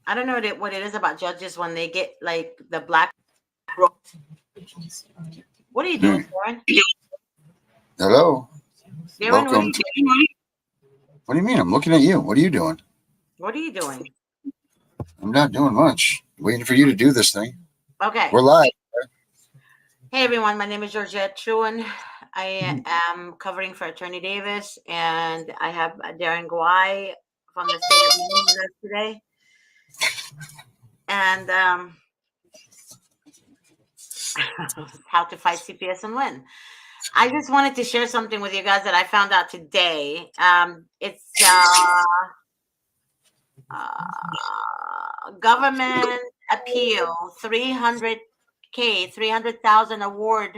I don't know what it is about judges when they get like the black. What are you doing, Hmm. Darren? Hello. Darren, what are Welcome you to. doing? What do you mean? I'm looking at you. What are you doing? What are you doing? I'm not doing much. Waiting for you to do this thing. Okay. We're live. Hey everyone, my name is Georgette Truan. I am covering for Attorney Davis, and I have Darren Guai from the state of Maine with us today. And how to fight CPS and win. I just wanted to share something with you guys that I found out today. It's government appeal 300,000 award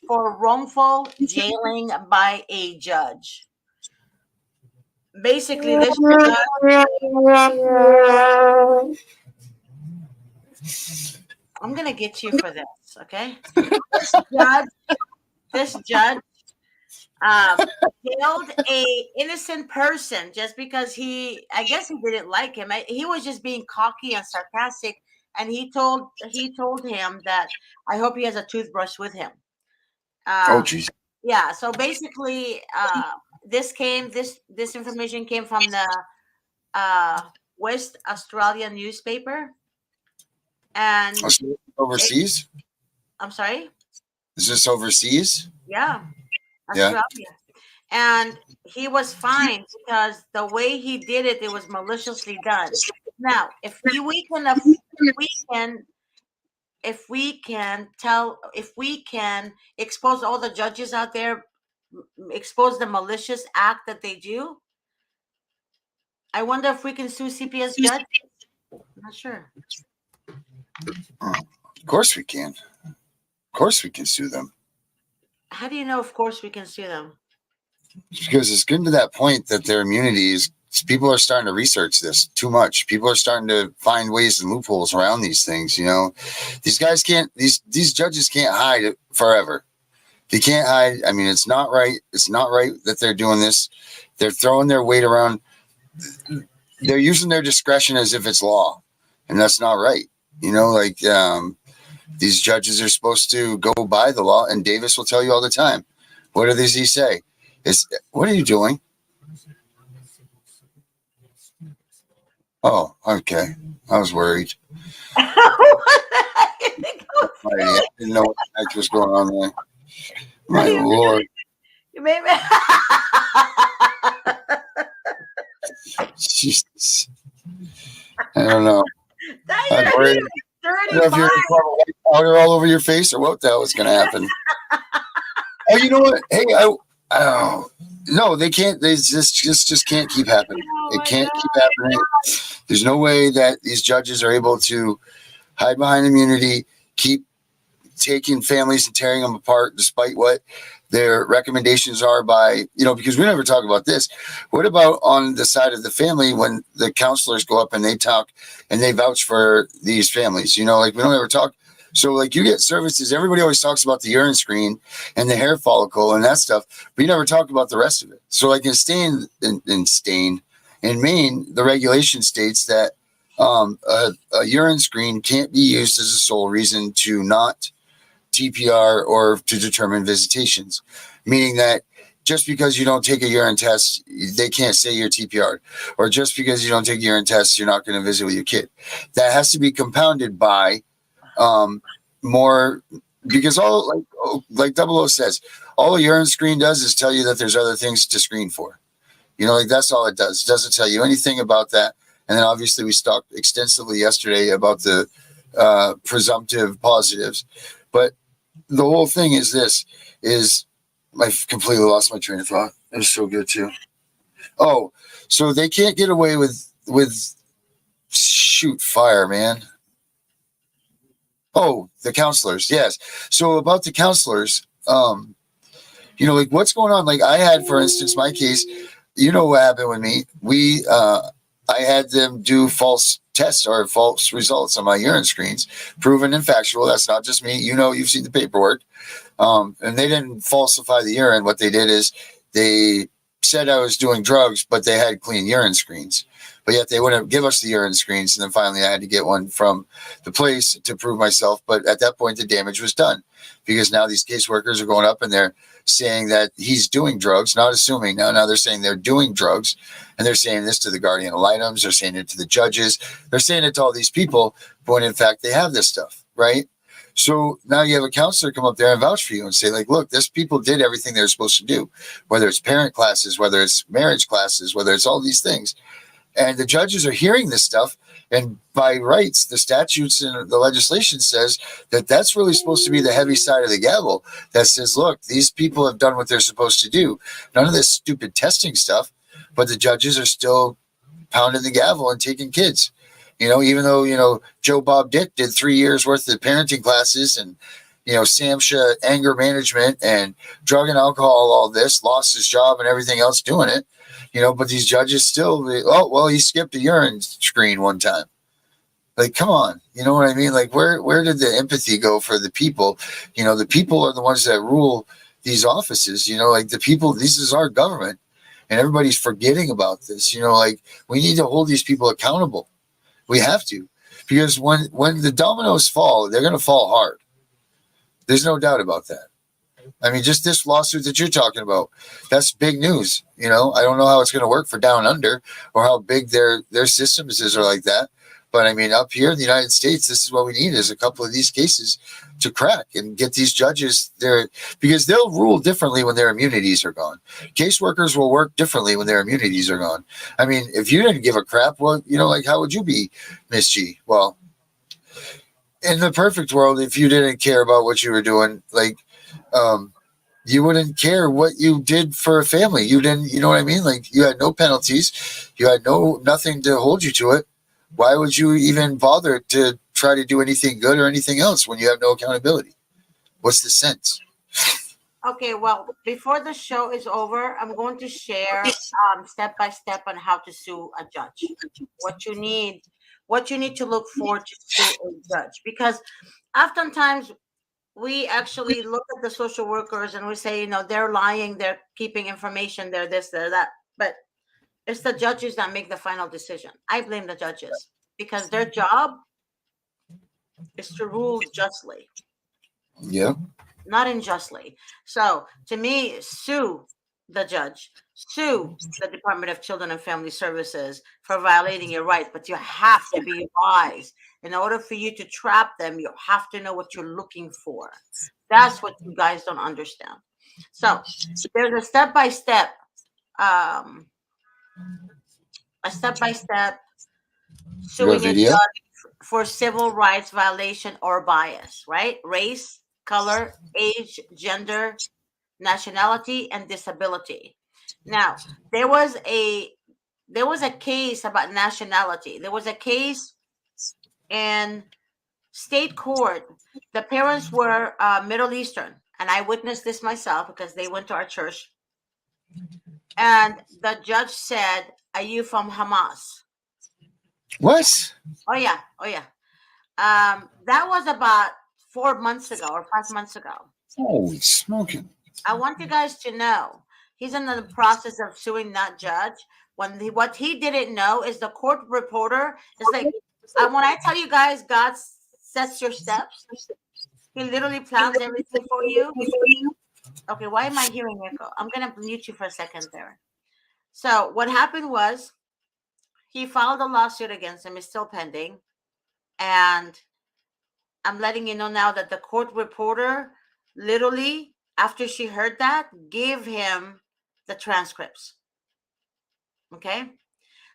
for wrongful jailing by a judge. Basically, this judge, I'm gonna get you for this, okay? This judge jailed a innocent person just because I guess he didn't like him. He was just being cocky and sarcastic, and he told him that I hope he has a toothbrush with him. Oh, Um, jeez. yeah. So basically, this information came from the uh, West Australian newspaper, and Oh, so it, overseas? I'm sorry. Is this overseas? Yeah, Yeah. Australia. And he was fined because the way he did it, it was maliciously done. Now, we can if we can expose all the judges out there, expose the malicious act that they do. I wonder if we can sue CPS judge. I'm not sure. Of course we can. Of course we can sue them. How do you know? Of course, we can sue them. Because it's getting to that point that their immunity is. People are starting to research this too much. People are starting to find ways and loopholes around these things. These guys can't. These judges can't hide it forever. They can't hide. I mean, it's not right. It's not right that they're doing this. They're throwing their weight around. They're using their discretion as if it's law, and that's not right. These judges are supposed to go by the law, and Davis will tell you all the time. What does he say? What are you doing? Oh, okay. I was worried. I didn't know what the heck was going on there. My Lord. You made me. Jesus. I don't know. That I was you're worried. I don't know if you're going to pour white powder all over your face or what the hell is going to happen. Oh, you know what? Hey, no, they can't. They just can't keep happening. Oh It my can't God. keep happening. There's no way that these judges are able to hide behind immunity, keep taking families and tearing them apart, despite what their recommendations are because we never talk about this. What about on the side of the family when the counselors go up and they talk and they vouch for these families? We don't ever talk. So you get services. Everybody always talks about the urine screen and the hair follicle and that stuff, but you never talk about the rest of it. So in Maine, the regulation states that a urine screen can't be used as a sole reason to not TPR or to determine visitations, meaning that just because you don't take a urine test, they can't say you're TPR'd, or just because you don't take a urine test, you're not going to visit with your kid. That has to be compounded by more, because like 00 says, all a urine screen does is tell you that there's other things to screen for. That's all it does. It doesn't tell you anything about that. And then obviously we talked extensively yesterday about the presumptive positives. But the whole thing is I completely lost my train of thought. It was so good too. Oh, so they can't get away with shoot fire, man. Oh, the counselors. Yes. So about the counselors, what's going on? Like I had, for instance, my case, what happened with me? I had them do false tests or false results on my urine screens, proven and factual. That's not just me. You've seen the paperwork. And they didn't falsify the urine. What they did is they said I was doing drugs, but they had clean urine screens. But yet they wouldn't give us the urine screens. And then finally I had to get one from the place to prove myself. But at that point, the damage was done because now these caseworkers are going up and they're saying that he's doing drugs, not assuming. Now they're saying they're doing drugs. And they're saying this to the guardian ad litems. They're saying it to the judges. They're saying it to all these people when in fact they have this stuff, right? So now you have a counselor come up there and vouch for you and say, like, look, this people did everything they're supposed to do, whether it's parent classes, whether it's marriage classes, whether it's all these things. And the judges are hearing this stuff. And by rights, the statutes and the legislation says that that's really supposed to be the heavy side of the gavel that says, look, these people have done what they're supposed to do. None of this stupid testing stuff, but the judges are still pounding the gavel and taking kids. Even though, Joe Bob Dick did 3 years worth of parenting classes and, SAMHSA anger management and drug and alcohol, all this, lost his job and everything else doing it, but these judges still, he skipped a urine screen one time. Like, come on, you know what I mean? Like, where did the empathy go for the people? The people are the ones that rule these offices, like the people, this is our government and everybody's forgetting about this, like we need to hold these people accountable. We have to, because when the dominoes fall, they're going to fall hard. There's no doubt about that. I mean, just this lawsuit that you're talking about, that's big news. I don't know how it's going to work for down under or how big their systems are like that. But I mean, up here in the United States, this is what we need is a couple of these cases to crack and get these judges there, because they'll rule differently when their immunities are gone. Caseworkers will work differently when their immunities are gone. I mean, if you didn't give a crap, well, like how would you be, Miss G? Well, in the perfect world, if you didn't care about what you were doing, like, you wouldn't care what you did for a family. You didn't, you know what I mean? Like, you had no penalties. You had nothing to hold you to it. Why would you even bother to try to do anything good or anything else when you have no accountability? What's the sense? Okay, well, before the show is over, I'm going to share step by step on how to sue a judge. What you need to look for to sue a judge, because oftentimes we actually look at the social workers and we say, they're lying, they're keeping information, they're this, they're that, but it's the judges that make the final decision. I blame the judges because their job is to rule justly. Yeah. Not unjustly. So to me, sue the judge, sue the Department of Children and Family Services for violating your rights, but you have to be wise. In order for you to trap them, you have to know what you're looking for. That's what you guys don't understand. So there's a step-by-step suing a judge for civil rights violation or bias, right? Race, color, age, gender, nationality, and disability. Now, there was a case about nationality. There was a case in state court. The parents were Middle Eastern, and I witnessed this myself because they went to our church. And the judge said, "Are you from Hamas?" What? Oh yeah, oh yeah. That was about 4 months ago or 5 months ago. Holy smoking! I want you guys to know he's in the process of suing that judge. What he didn't know is the court reporter is like, when I tell you guys, God sets your steps. He literally plans everything for you. Okay, why am I hearing echo? I'm gonna mute you for a second there. So what happened was he filed a lawsuit against him. It's still pending, and I'm letting you know now that the court reporter literally, after she heard that, gave him the transcripts. Okay?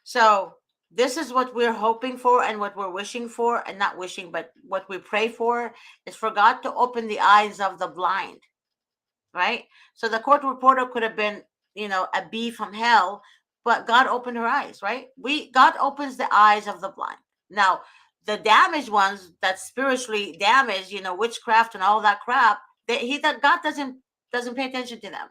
So this is what we're hoping for and what we're wishing for, and not wishing, but what we pray for is for God to open the eyes of the blind. Right? So the court reporter could have been, a bee from hell, but God opened her eyes, right? God opens the eyes of the blind. Now, the damaged ones that spiritually damaged, witchcraft and all that crap, that God doesn't pay attention to them.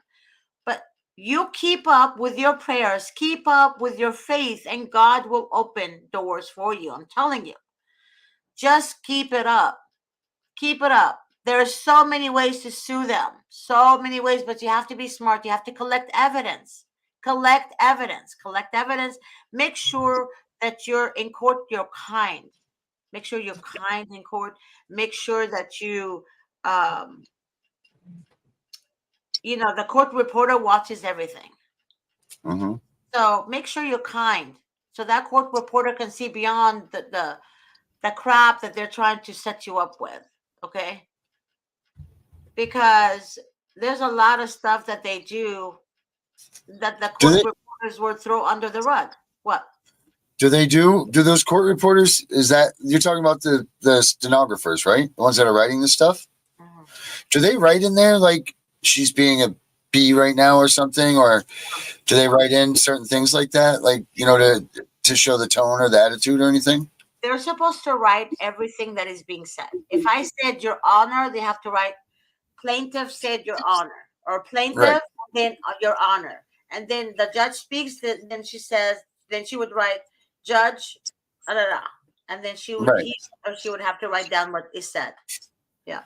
But you keep up with your prayers, keep up with your faith, and God will open doors for you. I'm telling you. Just keep it up. Keep it up. There are so many ways to sue them. So many ways, but you have to be smart. You have to collect evidence. collect evidence. Collect evidence. Make sure that you're in court, you're kind. Make sure you're kind in court. Make sure that um, the court reporter watches everything. Mm-hmm. So make sure you're kind, so that court reporter can see beyond the crap that they're trying to set you up with. Okay, because there's a lot of stuff that they do that the Do court they reporters will throw under the rug. What? do those court reporters, is that you're talking about the stenographers, right? The ones that are writing this stuff? Mhm. Do they write in there like she's being a B right now or something, or do they write in certain things like that, like to show the tone or the attitude or anything? They're supposed to write everything that is being said. If I said Your Honor, they have to write plaintiff said Your Honor, or Right, plaintiff, then Your Honor. And then the judge speaks, then she says, then she would write Judge, da, da, da. And then right, he or she would have to write down what is said. Yeah.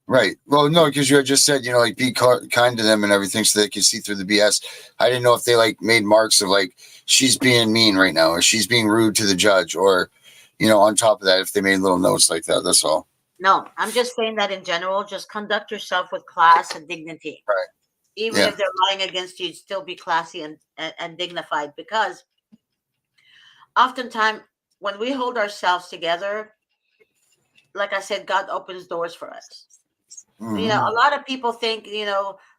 right. Well, no, because you had just said like be kind to them and everything so they can see through the BS. I didn't know if they like made marks of like she's being mean right now or she's being rude to the judge, or on top of that, if they made little notes like that. That's all. No, I'm just saying that in general, just conduct yourself with class and dignity. Right. Even Yeah. if they're lying against you, still be classy and dignified, because oftentimes when we hold ourselves together, like I said, God opens doors for us. Mm-hmm. A lot of people think,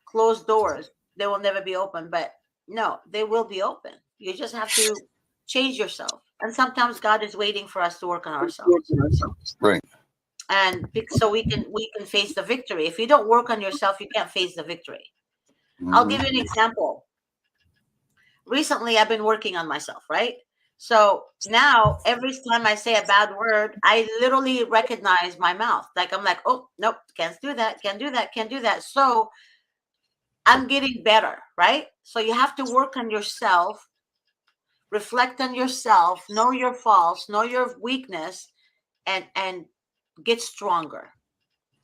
closed doors, they will never be open, but no, they will be open. You just have to change yourself. And sometimes God is waiting for us to work on ourselves. Right. And so we can face the victory. If you don't work on yourself, you can't face the victory. I'll give you an example. Recently, I've been working on myself, right? So now every time I say a bad word, I literally recognize my mouth. Like I'm like, oh, nope, can't do that, can't do that, can't do that. So I'm getting better, right? So you have to work on yourself, reflect on yourself, know your faults, know your weakness, and get stronger.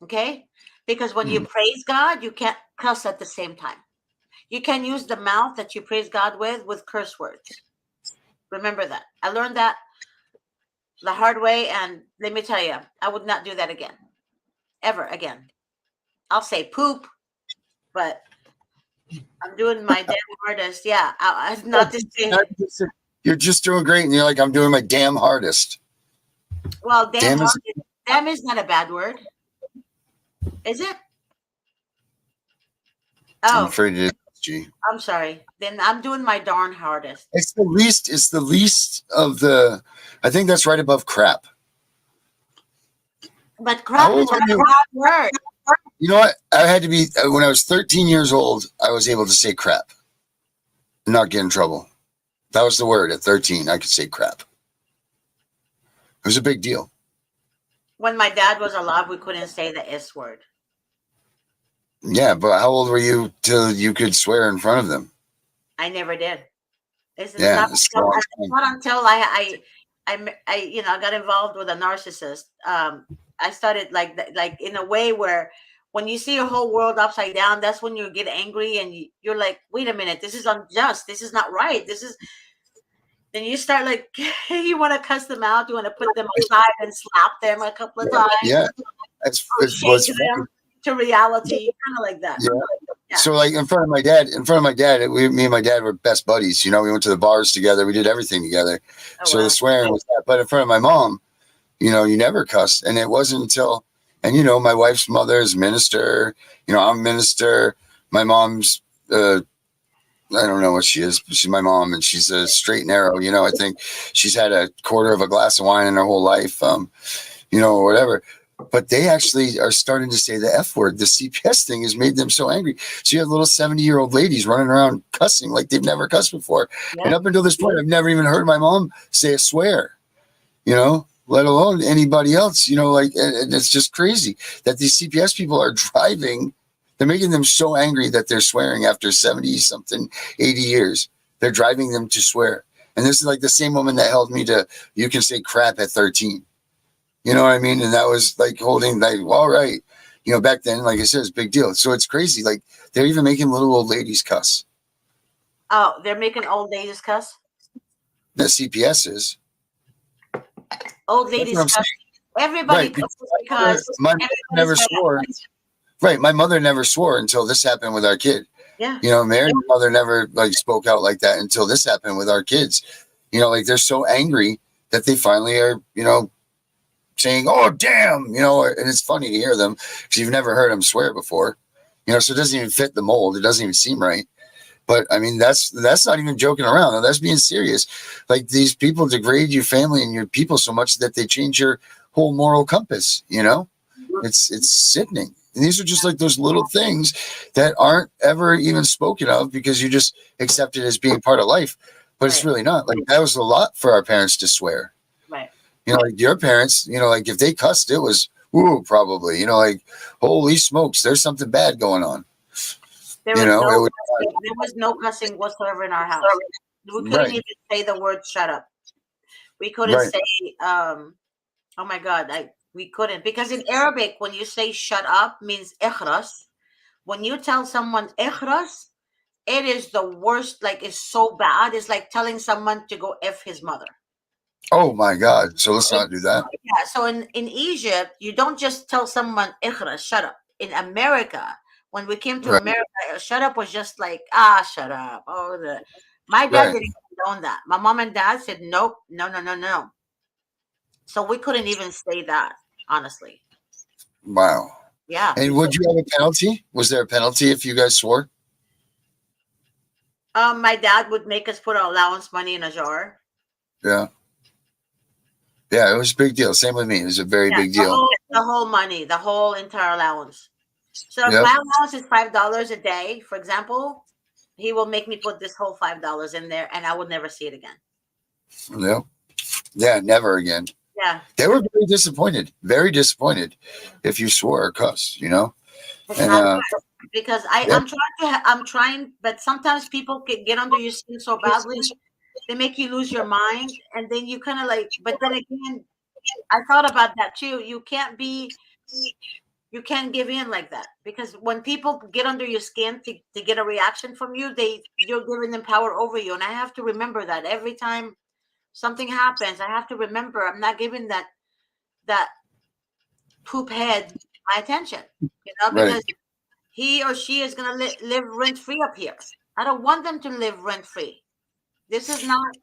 Okay? Because when you praise God, you can't cuss at the same time. You can use the mouth that you praise God with curse words. Remember that. I learned that the hard way, and let me tell you, I would not do that again. Ever again. I'll say poop, but I'm doing my damn hardest. Yeah, I not to say. You're just doing great, and you're like, I'm doing my damn hardest. Well, damn Damn is. hardest. Damn is not a bad word, is it? I'm Oh, afraid it is. G. I'm sorry. Then I'm doing my darn hardest. It's the least. It's the least of the. I think that's right above crap. But crap is not a bad word. You know what? I had to be when I was 13 years old. I was able to say crap, and not get in trouble. That was the word. At 13, I could say crap. It was a big deal. When my dad was alive, we couldn't say the S word. Yeah, but how old were you till you could swear in front of them? I never did. It's Yeah, not it's until, long it's time. not until I got involved with a narcissist. I started like in a way where when you see your whole world upside down, that's when you get angry and you're like, wait a minute, this is unjust. This is not right. Then you start like, you want to cuss them out. You want to put them aside and slap them a couple of times. Yeah, Or it was shake funny. them to reality, kind of like that. Yeah. Yeah. So like in front of my dad, me and my dad were best buddies. We went to the bars together. We did everything together. Oh, So wow. the swearing was that. But in front of my mom, you never cussed. And it wasn't until, and my wife's mother is minister. I'm a minister. My mom's, I don't know what she is, but she's my mom, and she's a straight and narrow. I think she's had a quarter of a glass of wine in her whole life, or whatever. But they actually are starting to say the F word. The CPS thing has made them so angry. So you have little 70-year-old ladies running around cussing like they've never cussed before. Yeah. And up until this point, I've never even heard my mom say a swear, let alone anybody else, and it's just crazy that these CPS people are driving. They're making them so angry that they're swearing after 70 something, 80 years. They're driving them to swear. And this is like the same woman that held me to, you can say crap at 13. You know what I mean? And that was like holding, like, well, all right. Back then, like I said, it's a big deal. So it's crazy. Like they're even making little old ladies cuss. Oh, they're making old ladies cuss. The CPS is. Old That's what ladies I'm cuss. saying. Everybody Right. cusses because My mother everybody's never mad. swore. Right. My mother never swore until this happened with our kid. Yeah. You know, Mary's mother never like spoke out like that until this happened with our kids. You know, like they're so angry that they finally are, you know, saying, "Oh, damn," you know, and it's funny to hear them because you've never heard them swear before. You know, so it doesn't even fit the mold. It doesn't even seem right. But I mean, that's not even joking around. That's being serious. Like these people degrade your family and your people so much that they change your whole moral compass. You know, it's sickening. And these are just like those little things that aren't ever even spoken of because you just accept it as being part of life. But it's Right. really not. Like that was a lot for our parents to swear. Right. You know, like your parents, you know, like if they cussed, it was ooh, probably, you know, like holy smokes, there's something bad going on. There You was know, no it was cussing. There was no cussing whatsoever in our house. We couldn't right, even say the word "shut up." We couldn't right. say, "Oh my God!" We couldn't because in Arabic, when you say "shut up," means "ikhras." When you tell someone "ikhras," it is the worst. Like it's so bad. It's like telling someone to go f his mother. Oh my God. So let's It- not do that. yeah. So in Egypt, you don't just tell someone "ikhras," shut up. In America, when we came to Right, America, shut up was just like shut up. My dad right. didn't condone that. My mom and dad said nope, no, no, no, no. So we couldn't even say that honestly. Wow. Yeah. And would you have a penalty? Was there a penalty if you guys swore? My dad would make us put our allowance money in a jar. Yeah. Yeah, it was a big deal. Same with me. It was a very Yeah, big deal. the whole money, the whole entire allowance. So if Yep. my allowance is $5 a day, for example, he will make me put this whole $5 in there, and I would never see it again. Yep. Yeah, never again. Yeah, They were very disappointed if you swore or cuss, you know? it's And not because yep, I'm trying, but sometimes people can get under your skin so badly, they make you lose your mind, and then you kind of like. But then again, I thought about that too. You can't give in like that because when people get under your skin to get a reaction from you, you're giving them power over you, and I have to remember that every time something happens, I have to remember I'm not giving that poop head my attention, right, because he or she is going to live rent free up here. I don't want them to live rent free. This is not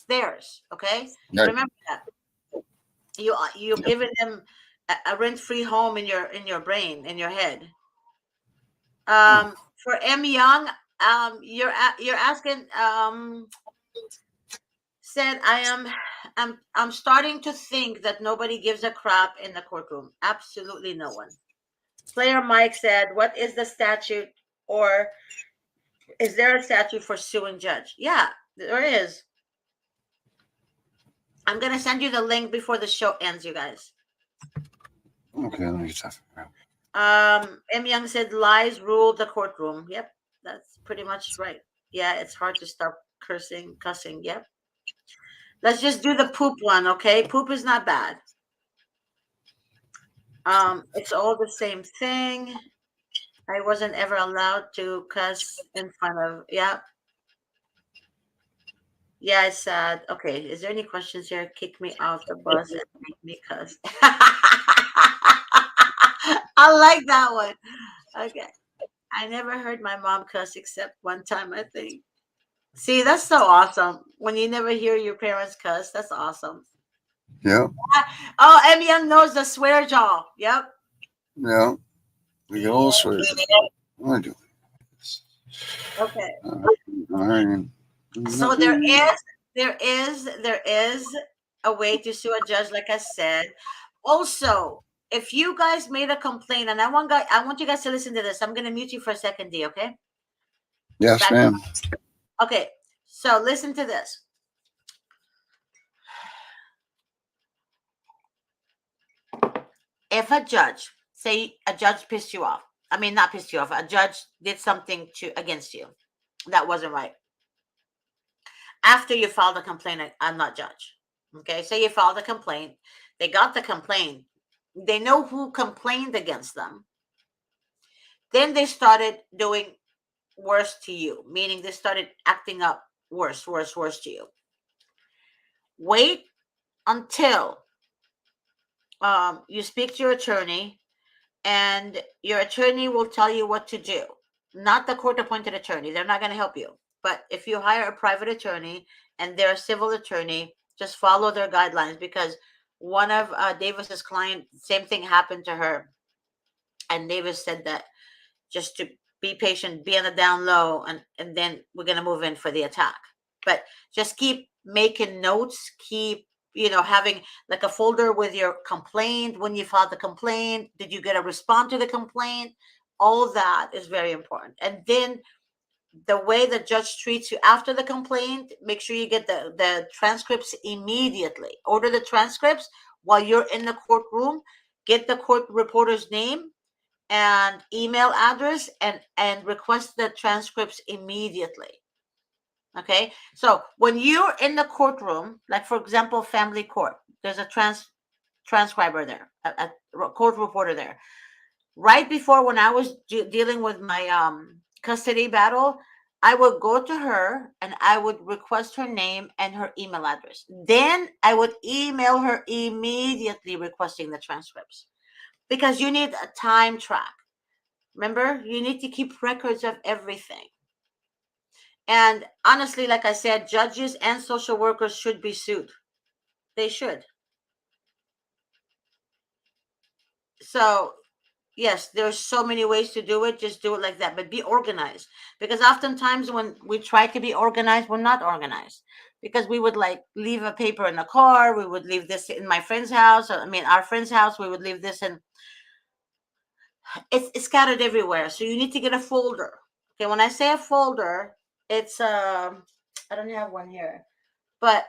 theirs. Okay, right. remember that you're Yep. giving them a rent free home in your brain, in your head. Oh, For M Young, you're asking. Said I'm starting to think that nobody gives a crap in the courtroom. Absolutely no one. Player Mike said, "What is the statute, or is there a statute for suing judge?" Yeah, there is. I'm gonna send you the link before the show ends, you guys. okay, let me get that. M Young said lies rule the courtroom. Yep, that's pretty much right. Yeah, it's hard to stop cussing. Yep. Let's just do the poop one, okay? Poop is not bad. It's all the same thing. I wasn't ever allowed to cuss in front of. Yeah, yeah. It's sad. Okay, is there any questions here? Kick me off the bus and make me cuss. I like that one. Okay. I never heard my mom cuss except one time, I think. See, that's so awesome. When you never hear your parents cuss, that's awesome. Yeah, Oh, M Young knows the swear jaw. Yep. yeah. We can all swear. I do this. Okay. All right. So Nothing. there is a way to sue a judge, like I said. Also, if you guys made a complaint, and I want you guys to listen to this. I'm gonna mute you for a second, D. Okay. Yes, Back. ma'am. Okay. So listen to this. If a judge, say a judge pissed you off, I mean not pissed you off, a judge did something to against you that wasn't right. After you filed a complaint, I'm not judge. Okay, say you filed a complaint, they got the complaint, they know who complained against them. Then they started doing worse to you, meaning they started acting up worse, worse, worse to you. Wait until you speak to your attorney, and your attorney will tell you what to do. Not the court appointed attorney, they're not going to help you. But if you hire a private attorney and they're a civil attorney, just follow their guidelines, because one of Davis's client, same thing happened to her. And Davis said that just to be patient, be on the down low, and then we're going to move in for the attack. But just keep making notes, keep, having like a folder with your complaint, when you filed the complaint, did you get a response to the complaint? All of that is very important. And then the way the judge treats you after the complaint, make sure you get the transcripts immediately. Order the transcripts while you're in the courtroom. Get the court reporter's name and email address, and request the transcripts immediately. Okay, so when you're in the courtroom, like for example, family court, there's a transcriber there, a court reporter there. Right before, when I was dealing with my custody battle, I would go to her and I would request her name and her email address. Then I would email her immediately requesting the transcripts, because you need a time track. Remember, you need to keep records of everything. And honestly, like I said, judges and social workers should be sued. They should. So, yes, there's so many ways to do it. Just do it like that, but be organized. Because oftentimes when we try to be organized, we're not organized. Because we would like leave a paper in the car. We would leave this in my friend's house. Our friend's house. We would leave this in. It's scattered everywhere. So you need to get a folder. Okay, when I say a folder, it's I don't have one here, but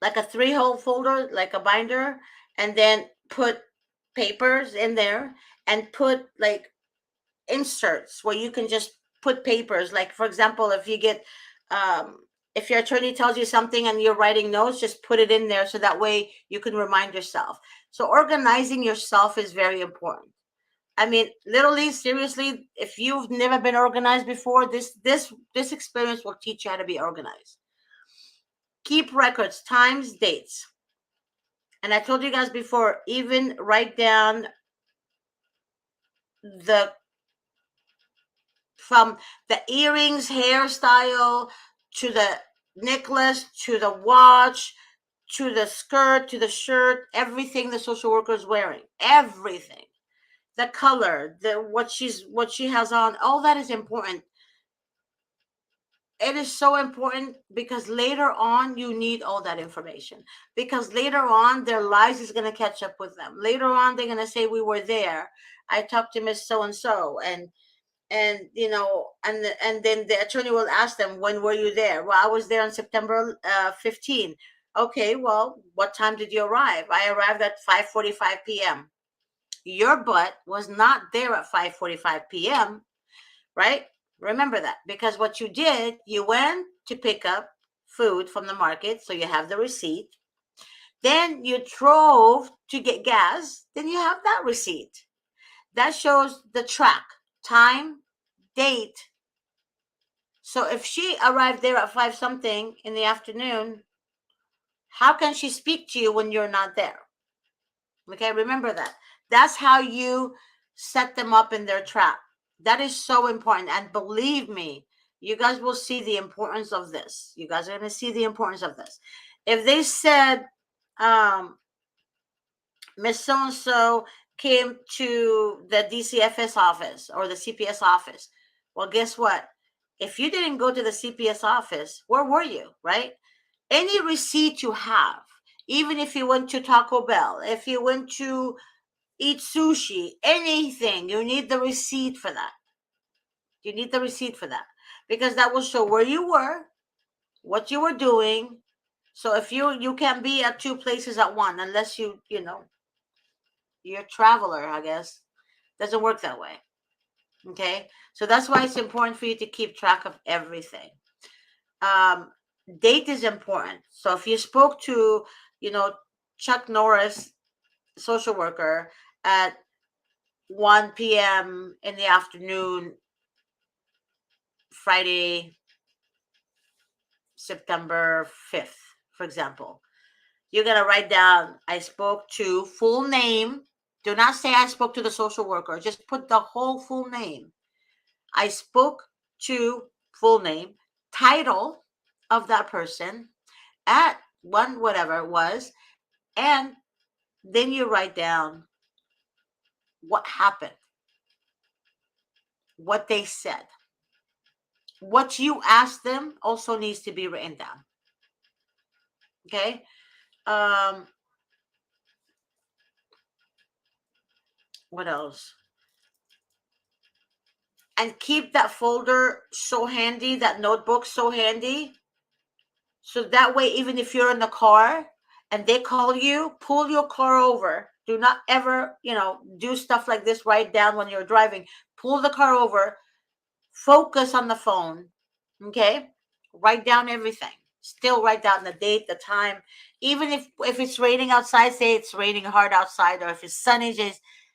like a 3-hole folder, like a binder, and then put papers in there, and put like inserts where you can just put papers. Like for example, if your attorney tells you something and you're writing notes, just put it in there so that way you can remind yourself. So organizing yourself is very important. I mean, literally, seriously, if you've never been organized before, this experience will teach you how to be organized. Keep records, times, dates. And I told you guys before, even write down the from the earrings, hairstyle, to the necklace, to the watch, to the skirt, to the shirt, everything the social worker is wearing, everything. The color, what she has on, all that is important. It is so important, because later on you need all that information, because later on their lives is going to catch up with them. Later on they're going to say, we were there, I talked to Miss so and so, and and then the attorney will ask them, when were you there? Well, I was there on September 15. Okay, well, what time did you arrive? I arrived at 5:45 p.m. Your butt was not there at 5:45 p.m., right? Remember that, because what you did, you went to pick up food from the market, so you have the receipt. Then you drove to get gas, then you have that receipt. That shows the track, time, date. So if she arrived there at 5 something in the afternoon, how can she speak to you when you're not there? Okay, remember that. That's how you set them up in their trap. That is so important. And believe me, you guys will see the importance of this. You guys are going to see the importance of this. If they said, Miss So-and-so came to the DCFS office or the CPS office, well, guess what? If you didn't go to the CPS office, where were you, right? Any receipt you have, even if you went to Taco Bell, if you went to eat sushi, anything, you need the receipt for that. You need the receipt for that, because that will show where you were, what you were doing. So if you can't be at 2 places at one, unless you're a traveler, I guess. Doesn't work that way. Okay, so that's why it's important for you to keep track of everything. Date is important. So if you spoke to Chuck Norris, social worker, at 1 p.m. in the afternoon, Friday, September 5th, for example. You're going to write down, I spoke to full name. Do not say I spoke to the social worker. Just put the whole full name. I spoke to full name, title of that person at one, whatever it was. And then you write down what happened, what they said. What you asked them also needs to be written down. Okay. What else? And keep that folder so handy, that notebook so handy. So that way, even if you're in the car and they call you, pull your car over. Do not ever, do stuff like this. Write down when you're driving. Pull the car over. Focus on the phone. Okay? Write down everything. Still write down the date, the time. Even if it's raining outside, say it's raining hard outside, or if it's sunny,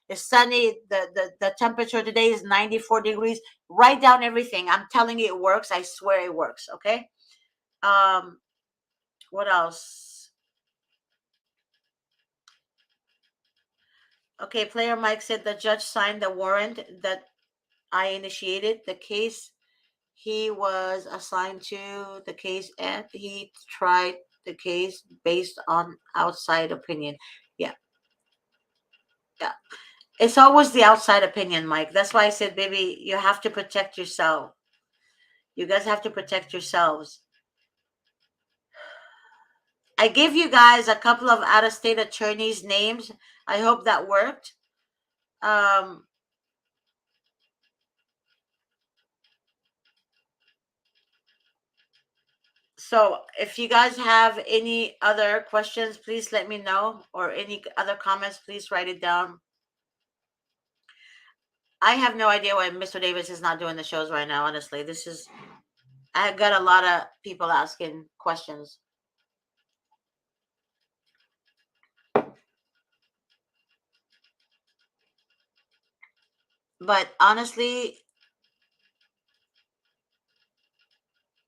it's sunny. The temperature today is 94 degrees. Write down everything. I'm telling you, it works. I swear it works. Okay. What else? Okay, Player Mike said the judge signed the warrant that I initiated the case. He was assigned to the case and he tried the case based on outside opinion. Yeah. Yeah. It's always the outside opinion, Mike. That's why I said, baby, you have to protect yourself. You guys have to protect yourselves. I gave you guys a couple of out-of-state attorneys' names. I hope that worked. So if you guys have any other questions, please let me know, or any other comments, please write it down. I have no idea why Mr. Davis is not doing the shows right now. Honestly, I got a lot of people asking questions. But honestly,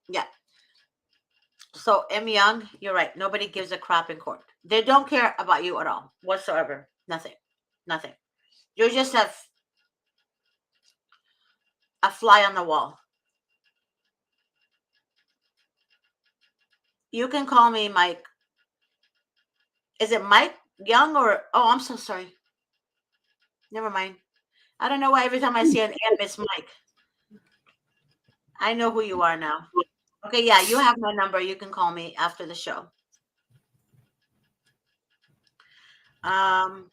yeah. So M. Young, you're right. Nobody gives a crap in court. They don't care about you at all, whatsoever. Nothing. Nothing. You're just a fly on the wall. You can call me Mike. Is it Mike Young or? Oh, I'm so sorry. Never mind. I don't know why every time I see an M, it's Mike. I know who you are now. Okay, yeah, you have my number. You can call me after the show. Andy,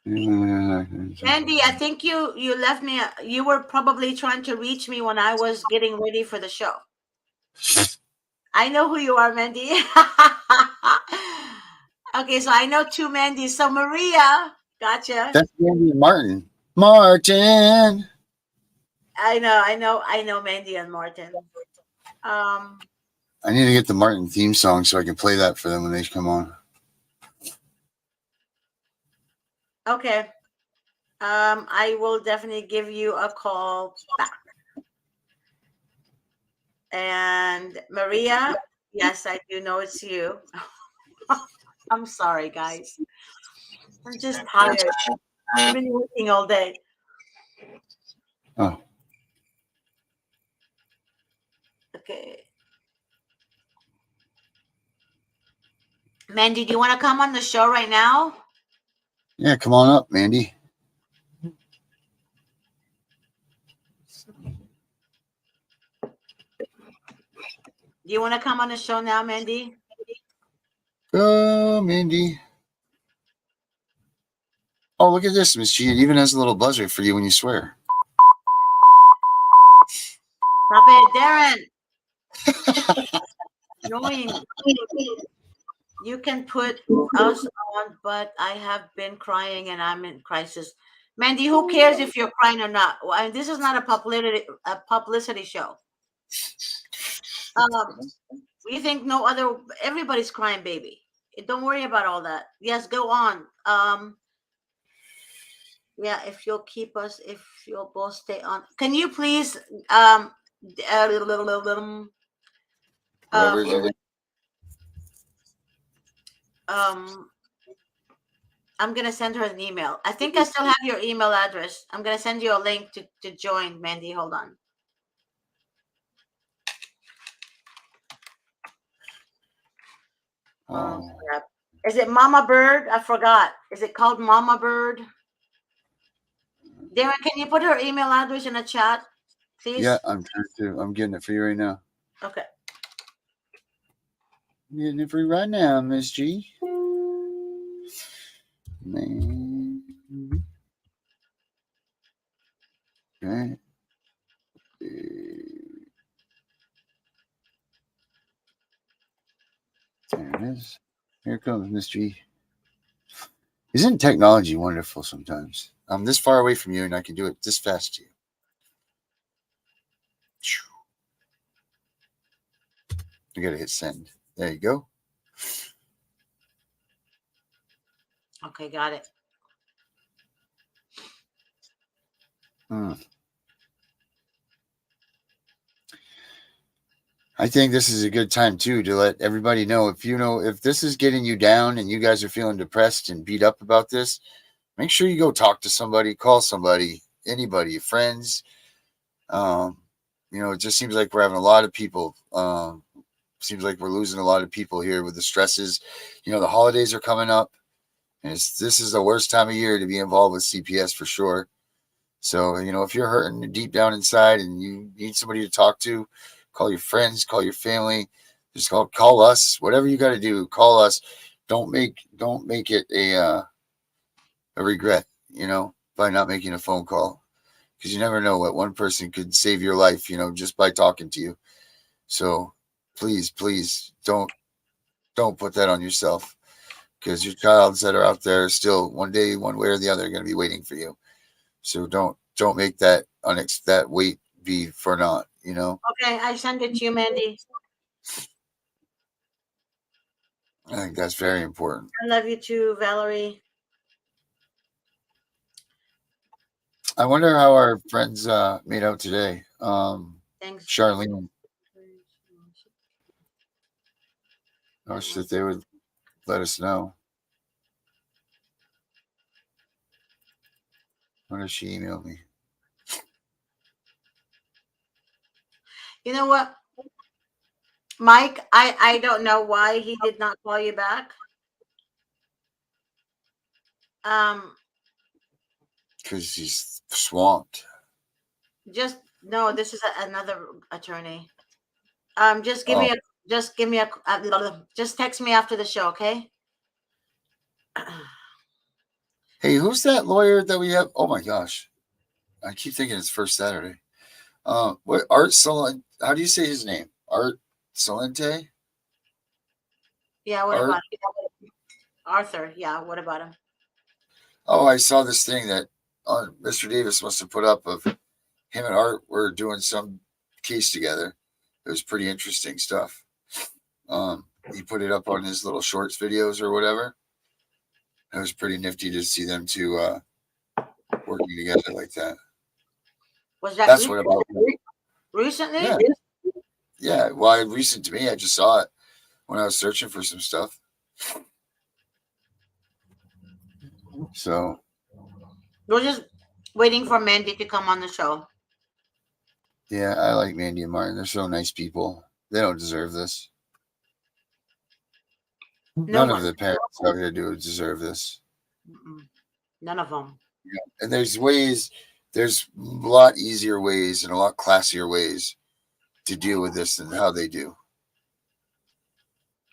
I think you left me. You were probably trying to reach me when I was getting ready for the show. I know who you are, Mandy. Okay, so I know two Mandys. So Maria, gotcha. That's Mandy and Martin. Martin. I know Mandy and Martin. I need to get the Martin theme song so I can play that for them when they come on. Okay. I will definitely give you a call back. And Maria, yes, I do know it's you. I'm sorry, guys. I'm just tired. I've been working all day. Oh. Okay. Mandy, do you want to come on the show right now? Yeah, come on up, Mandy. Do you want to come on the show now, Mandy? Go, Mandy. Oh, look at this, Miss G. It even has a little buzzer for you when you swear. Stop it, Darren. Annoying. You can put us on, but I have been crying and I'm in crisis. Mandy, who cares if you're crying or not? Well, this is not a publicity show. You think everybody's crying, baby. Don't worry about all that. Yes, go on. Yeah, if you'll keep us, if you'll both stay on. Can you please um Whoever is it. um I'm gonna send her an email. I think I still have your email address. I'm gonna send you a link to join, Mandy. Hold on. Oh Oh, crap. Is it Mama Bird? I forgot. Is it called Mama Bird? Darren, can you put her email address in the chat, please? yeah, I'm trying to. I'm getting it for you right now. Okay. I'm getting it for you right now, Miss G. Man. Okay. There it is. Here comes Miss G. Isn't technology wonderful sometimes? I'm this far away from you and I can do it this fast to you. You gotta hit send. There you go. Okay, got it. Hmm. I think this is a good time too to let everybody know if this is getting you down and you guys are feeling depressed and beat up about this, make sure you go talk to somebody, call somebody, anybody, your friends. It just seems like we're having a lot of people. Seems like we're losing a lot of people here with the stresses. The holidays are coming up, and this is the worst time of year to be involved with CPS for sure. So, if you're hurting deep down inside and you need somebody to talk to, call your friends, call your family, just call us. Whatever you got to do, call us. Don't make it a regret, by not making a phone call, because you never know what one person could save your life, just by talking to you. So, please don't put that on yourself, because your childs that are out there still one day, one way or the other, are going to be waiting for you. So don't make that that wait be for naught. Okay, I sent it to you, Mandy. I think that's very important. I love you too, Valerie. I wonder how our friends made out today. Thanks. Charlene, I wish that they would let us know. When did she email me? You know what, Mike? I don't know why he did not call you back. Because he's swamped. Just no. This is another attorney. Just give Oh, me a. Just give me a. Just text me after the show, okay? hey, who's that lawyer that we have? Oh my gosh, I keep thinking it's First Saturday. What Art Salente? How do you say his name? Art Salente? Yeah. What Art? about him? Arthur? Yeah. What about him? Oh, I saw this thing that Mr. Davis must have put up of him and Art were doing some case together. It was pretty interesting stuff. He put it up on his little shorts videos or whatever. It was pretty nifty to see them two working together like that. Was that That's what about recently? yeah, yeah. Well, recent to me, I just saw it when I was searching for some stuff. So We're just waiting for Mandy to come on the show. yeah, I like Mandy and Martin. They're so nice people. They don't deserve this. None of the parents out here do deserve this. None of them. Yeah. And there's a lot easier ways and a lot classier ways to deal with this than how they do.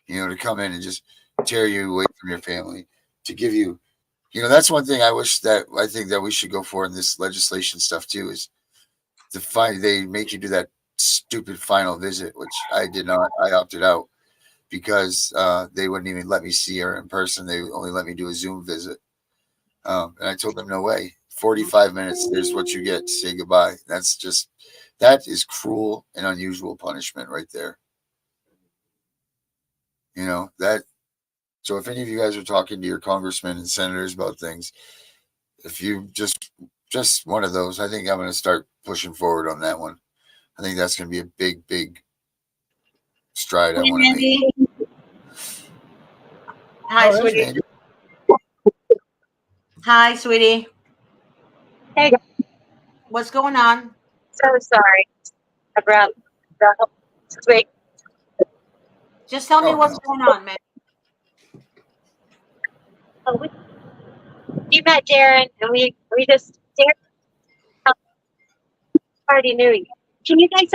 To come in and just tear you away from your family, to give you, that's one thing I think that we should go for in this legislation stuff too, is they make you do that stupid final visit, which I did not. I opted out because they wouldn't even let me see her in person. They only let me do a Zoom visit. And I told them, no way. 45 minutes, there's what you get. Say goodbye. That is cruel and unusual punishment right there. That So if any of you guys are talking to your congressmen and senators about things, if you just one of those, I think I'm going to start pushing forward on that one. I think that's going to be a big stride I Hey, want to make. Mandy. Hi, Oh, there's sweetie. Mandy. Hi, sweetie. Hey, What's going on? so sorry about the whole week. Just tell me Oh what's no. going on, man. Oh, you met Darren, and we just Darren already knew you. Can you guys?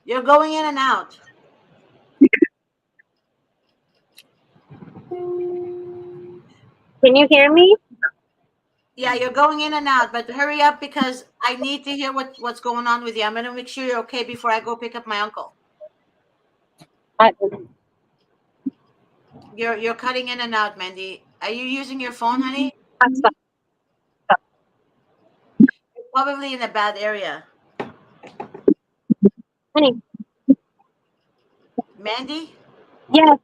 You're going in and out. Can you hear me? Yeah, you're going in and out, but hurry up because I need to hear what's going on with you. I'm gonna make sure you're okay before I go pick up my uncle. You're cutting in and out, Mandy. Are you using your phone, honey? I'm sorry. You're probably in a bad area. Honey, Mandy, yes,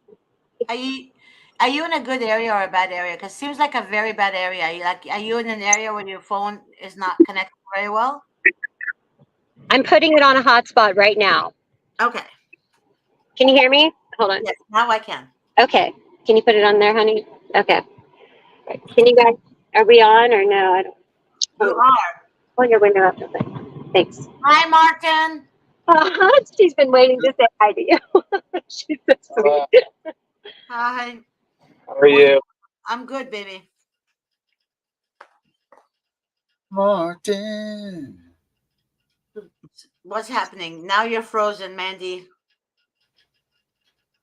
are you in a good area or a bad area? Because it seems like a very bad area. Are you in an area where your phone is not connected very well? I'm putting it on a hotspot right now. Okay. Can you hear me? Hold on. Yes, now I can. Okay. Can you put it on there, honey? Okay. Can you guys? Are we on or no? I don't. You are. Pull your window up a bit. Thanks. Hi, Martin. She's been waiting to say hi to you. She's so sweet. Hi. How are you? I'm good, baby. Martin. What's happening? Now you're frozen, Mandy.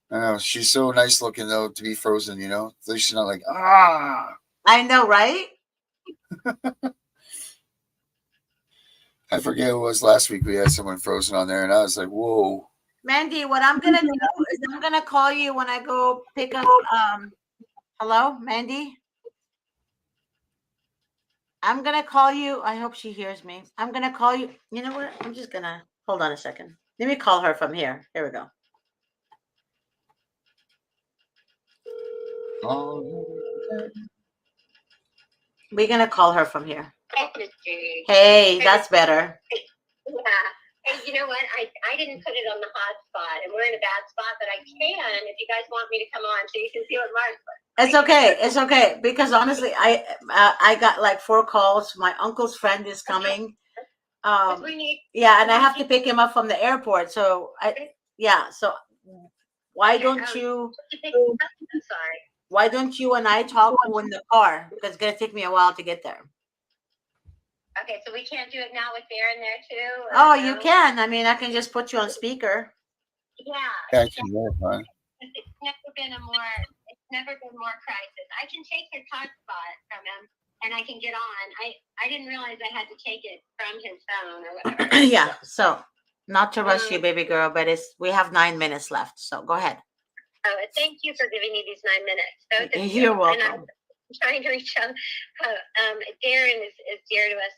I know she's so nice looking though to be frozen. You know, at least she's not like ah. I know, right? I forget who it was last week. We had someone frozen on there, and I was like, whoa. Mandy, what I'm gonna do is I'm gonna call you when I go pick up hello, Mandy? I'm gonna call you. I hope she hears me. I'm gonna call you. You know what? I'm just gonna hold on a second. Let me call her from here. Here we go. We're gonna call her from here. Hey, that's better. Yeah. Hey, you know what? I didn't put it on the hot spot, and we're in a bad spot, but I can if you guys want me to come on so you can see what Mark's like. It's okay. It's okay because honestly, I got like 4 calls. My uncle's friend is coming. Yeah, and I have to pick him up from the airport. So so why don't you? I'm sorry. Why don't you and I talk in the car? Because it's gonna take me a while to get there. Okay, so we can't do it now with Darren there too? Oh, you can. I mean, I can just put you on speaker. Yeah, I can verify. It's never been more crisis. I can take his hotspot from him and I can get on. I didn't realize I had to take it from his phone or whatever. Yeah. So, not to rush you, baby girl, but we have 9 minutes left. So go ahead. Thank you for giving me these 9 minutes. Both of You're you. welcome. And I'm trying to reach out. Darren is dear to us,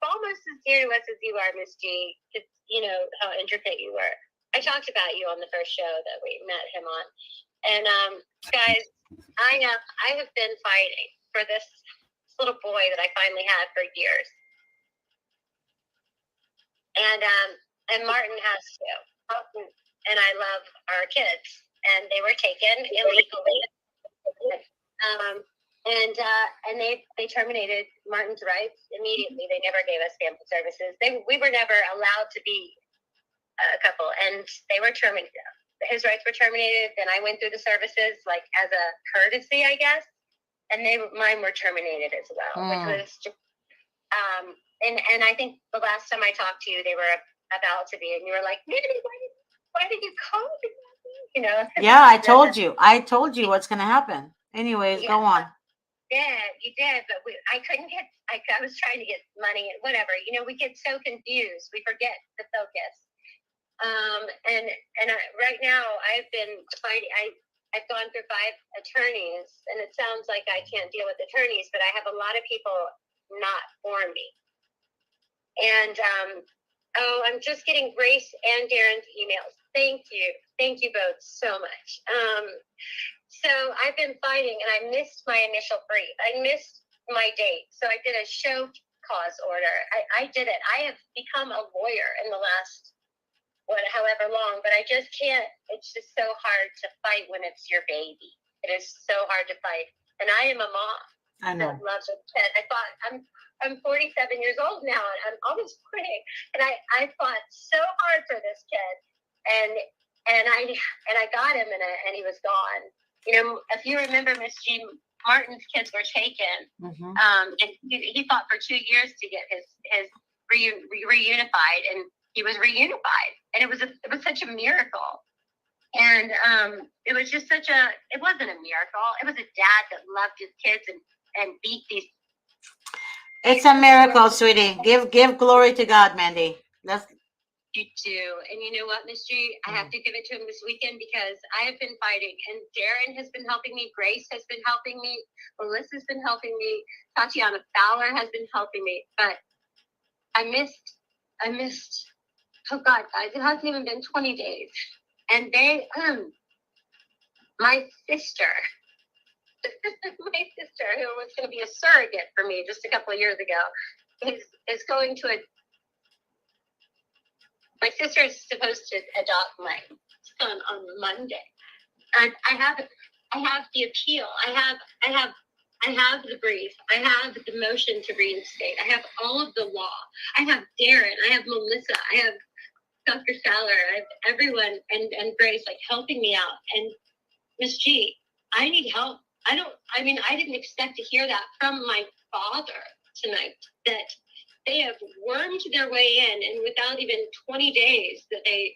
almost as dear to us as you are, Miss G. It's, you know, how intricate you were. I talked about you on the first show that we met him on. And guys, I have been fighting for this little boy that I finally had for years. And Martin has too. And I love our kids. And they were taken illegally. And they terminated Martin's rights immediately. They never gave us family services. We were never allowed to be a couple, and they were terminated. His rights were terminated. Then I went through the services like as a courtesy, I guess, and mine were terminated as well, which was just, and I think the last time I talked to you, they were about to be, and you were like, Mandy, why did you call me? You know? Yeah, I told you. I told you what's gonna happen. Anyways, go on. You did, but I couldn't get. I was trying to get money and whatever. You know, we get so confused, we forget the focus. Right now I've been fighting. I've gone through 5 attorneys, and it sounds like I can't deal with attorneys, but I have a lot of people not for me. And I'm just getting Grace and Darren's emails. Thank you both so much. So I've been fighting, and I missed my initial brief. I missed my date, so I did a show cause order. I did it. I have become a lawyer in the last however long, but I just can't. It's just so hard to fight when it's your baby. It is so hard to fight, and I am a mom I know. that loves a kid. I'm 47 years old now, and I'm almost 40, and I fought so hard for this kid, and I got him, and he was gone. You know, if you remember, Miss G, Martin's kids were taken, Mm-hmm. and he fought for 2 years to get his reunified, and he was reunified, and it was such a miracle. And it was just it wasn't a miracle. It was a dad that loved his kids and beat these. It's a miracle, sweetie. Give glory to God, Mandy. You do. And you know what, Miss G? I have to give it to him this weekend because I have been fighting. And Darren has been helping me. Grace has been helping me. Melissa's been helping me. Tatiana Fowler has been helping me. But I missed, oh God, guys, it hasn't even been 20 days. And my sister, who was going to be a surrogate for me just a couple of years ago, is going to my sister is supposed to adopt my son on Monday, and I have the appeal. I have the brief. I have the motion to reinstate. I have all of the law. I have Darren. I have Melissa. I have Dr. Fowler. I have everyone and Grace like helping me out. And Miss G, I need help. I didn't expect to hear that from my father tonight, that they have wormed their way in, and without even 20 days that I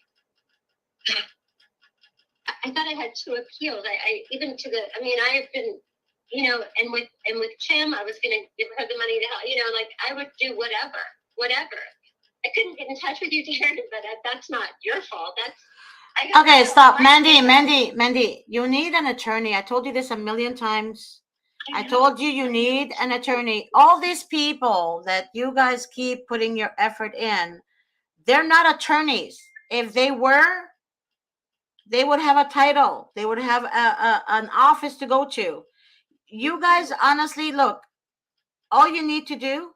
thought I had 2 appeals. I have been, and with Kim, I was going to give her the money to help, I would do whatever. I couldn't get in touch with you, Darren, but that's not your fault. Okay, stop. Mandy, you need an attorney. I told you this a million times. I told you need an attorney. All these people that you guys keep putting your effort in, they're not attorneys. If they were, they would have a title. They would have an office to go to. You guys, honestly, look, all you need to do,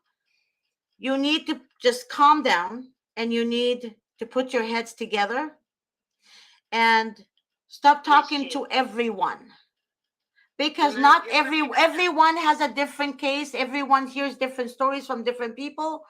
you need to just calm down, and you need to put your heads together and stop talking to everyone, because not everyone has a different case. Everyone hears different stories from different people.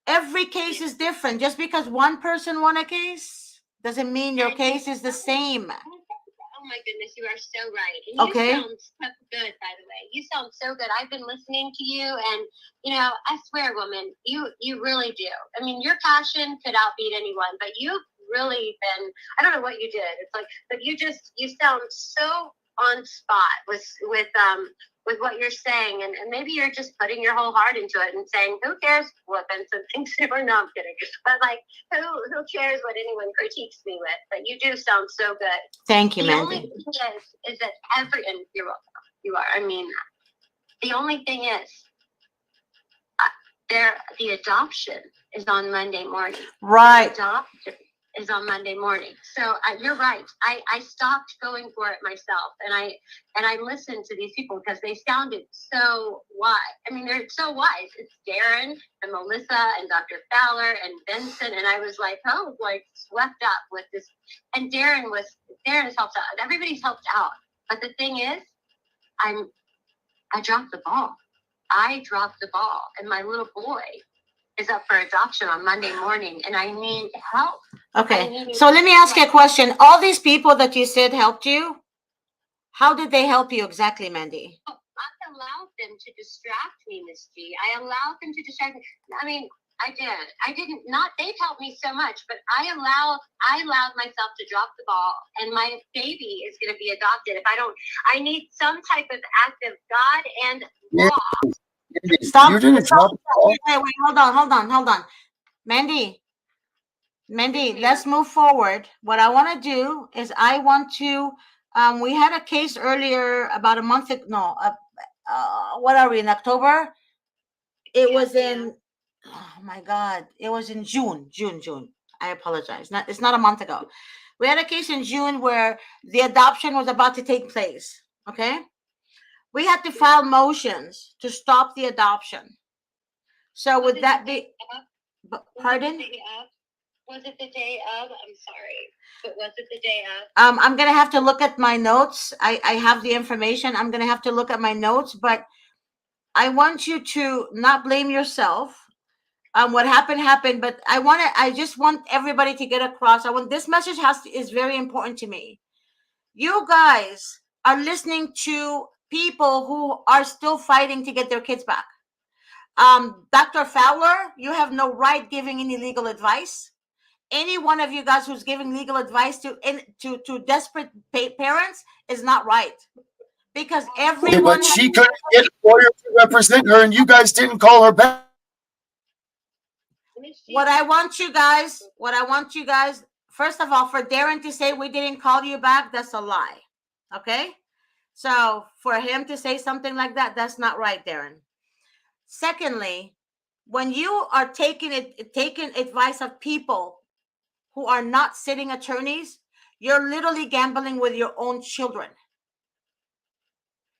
Every case is different. Just because one person won a case doesn't mean your case is the same. Oh my goodness, you are so right. And you sound so good, by the way. You sound so good. I've been listening to you, and I swear, woman, you really do. I mean, your passion could outbeat anyone, but you've really been, I don't know what you did. It's like, but you sound so on spot with what you're saying, and maybe you're just putting your whole heart into it and saying, who cares what Benson thinks? Or no, I'm kidding. But who cares what anyone critiques me with? But you do sound so good. Thank you, The Mandy. only thing is that and you're welcome. You are. I mean, the only thing is, the adoption is on Monday morning. Right. The adoption is on Monday morning. So you're right. I stopped going for it myself, and I listened to these people because they sounded so wise. I mean, they're so wise. It's Darren and Melissa and Dr. Fowler and Vincent, and I was like, swept up with this. And Darren has helped out. Everybody's helped out. But the thing is, I dropped the ball. And my little boy is up for adoption on Monday morning, and I need help. Okay, so let me ask you a question. All these people that you said helped you, how did they help you exactly, Mandy? I allowed them to distract me, Miss G. I allowed them to distract me. I mean, I did. I didn't. Not they've helped me so much, but I allowed myself to drop the ball, and my baby is going to be adopted. I need some type of act of God and law. Stop. You didn't drop the ball. Wait, hold on. Mandy, let's move forward. What I want to do is we had a case earlier about a month ago. No, what are we, in October? It was in, oh my God, it was in June. I apologize. It's not a month ago. We had a case in June where the adoption was about to take place. Okay, we had to file motions to stop the adoption. So would that be? Pardon? Was it the day of? I'm sorry, but was it the day of? I'm gonna have to look at my notes. I have the information. I'm gonna have to look at my notes, but I want you to not blame yourself. What happened, but I just want everybody to get across. I want this message is very important to me. You guys are listening to people who are still fighting to get their kids back. Dr. Fowler, you have no right giving any legal advice. Any one of you guys who's giving legal advice to desperate parents is not right, because everyone. But she couldn't get a lawyer to represent her, and you guys didn't call her back. What I want you guys, first of all, for Darren to say we didn't call you back, that's a lie. Okay? So for him to say something like that, that's not right, Darren. Secondly, when you are taking advice of people who are not sitting attorneys, you're literally gambling with your own children.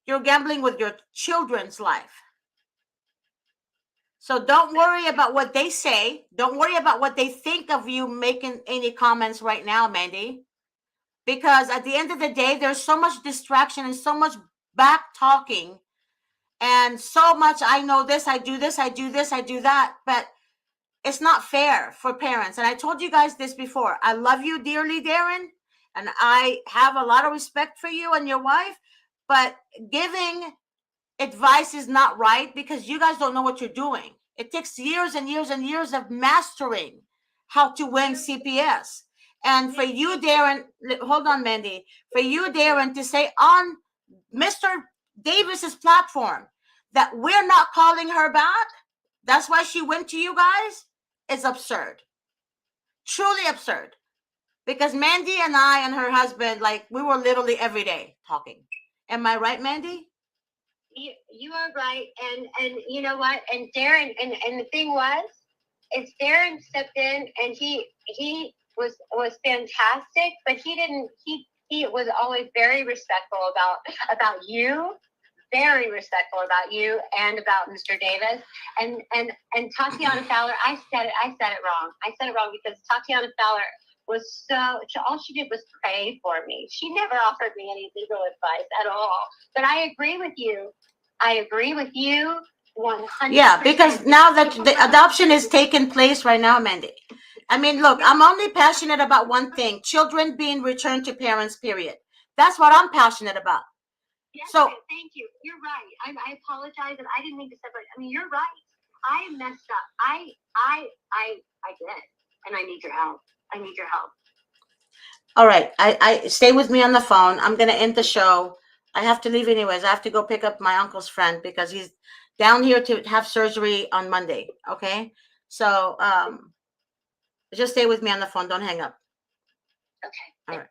You're gambling with your children's life. So don't worry about what they say. Don't worry about what they think of you making any comments right now, Mandy. Because at the end of the day, there's so much distraction and so much back talking and so much, I know this, I do this, I do this, I do that. But it's not fair for parents. And I told you guys this before. I love you dearly, Darren. And I have a lot of respect for you and your wife. But giving advice is not right because you guys don't know what you're doing. It takes years and years and years of mastering how to win CPS. And for you, Darren, hold on, Mandy. For you, Darren, to say on Mr. Davis's platform that we're not calling her back, that's why she went to you guys, is absurd. Truly absurd. Because Mandy and I and her husband, like, we were literally every day talking. Am I right, Mandy? You are right, and you know what? And Darren, and the thing is Darren stepped in, and he was fantastic, but he was always very respectful about you, very respectful about you and about Mr. Davis, and Tatiana Fowler. I said it wrong. I said it wrong because Tatiana Fowler was all she did was pray for me. She never offered me any legal advice at all. But I agree with you. 100%. Yeah, because now that the adoption is taking place right now, Mandy. I mean, look, I'm only passionate about one thing: children being returned to parents, period. That's what I'm passionate about. Yes, so thank you. You're right. I apologize, and I didn't mean to separate. I mean, you're right. I messed up. I did, and I need your help. All right. I stay with me on the phone. I'm gonna end the show. I have to leave anyways. I have to go pick up my uncle's friend because he's down here to have surgery on Monday. Okay. So just stay with me on the phone. Don't hang up. Okay. All right.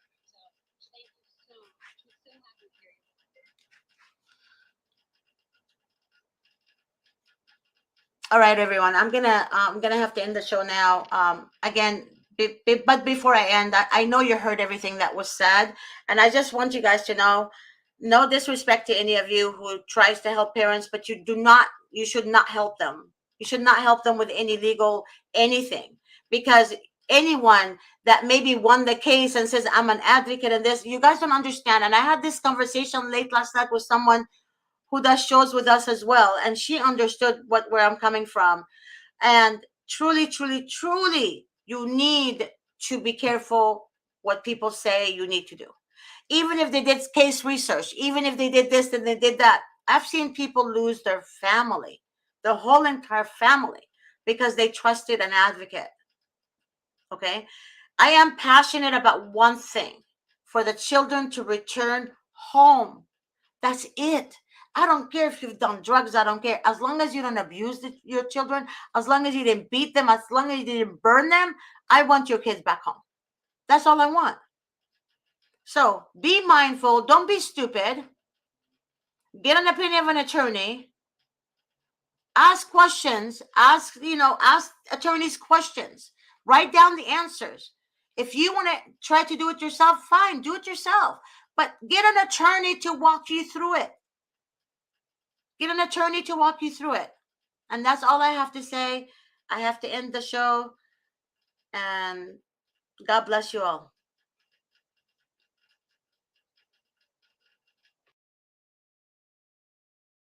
All right, everyone. I'm gonna have to end the show now. Again, but before I end, I know you heard everything that was said, and I just want you guys to know, no disrespect to any of you who tries to help parents, but you should not help them. You should not help them with any legal anything, because anyone that maybe won the case and says I'm an advocate in this, you guys don't understand. And I had this conversation late last night with someone who does shows with us as well, and she understood where I'm coming from. And truly, truly, truly, you need to be careful what people say you need to do. Even if they did case research, even if they did this and they did that. I've seen people lose their family, the whole entire family, because they trusted an advocate. Okay? I am passionate about one thing: for the children to return home. That's it. I don't care if you've done drugs. I don't care. As long as you don't abuse your children, as long as you didn't beat them, as long as you didn't burn them, I want your kids back home. That's all I want. So be mindful. Don't be stupid. Get an opinion of an attorney. Ask questions. Ask attorneys questions. Write down the answers. If you want to try to do it yourself, fine, do it yourself. But get an attorney to walk you through it. Get an attorney to walk you through it. And that's all I have to say. I have to end the show. And God bless you all.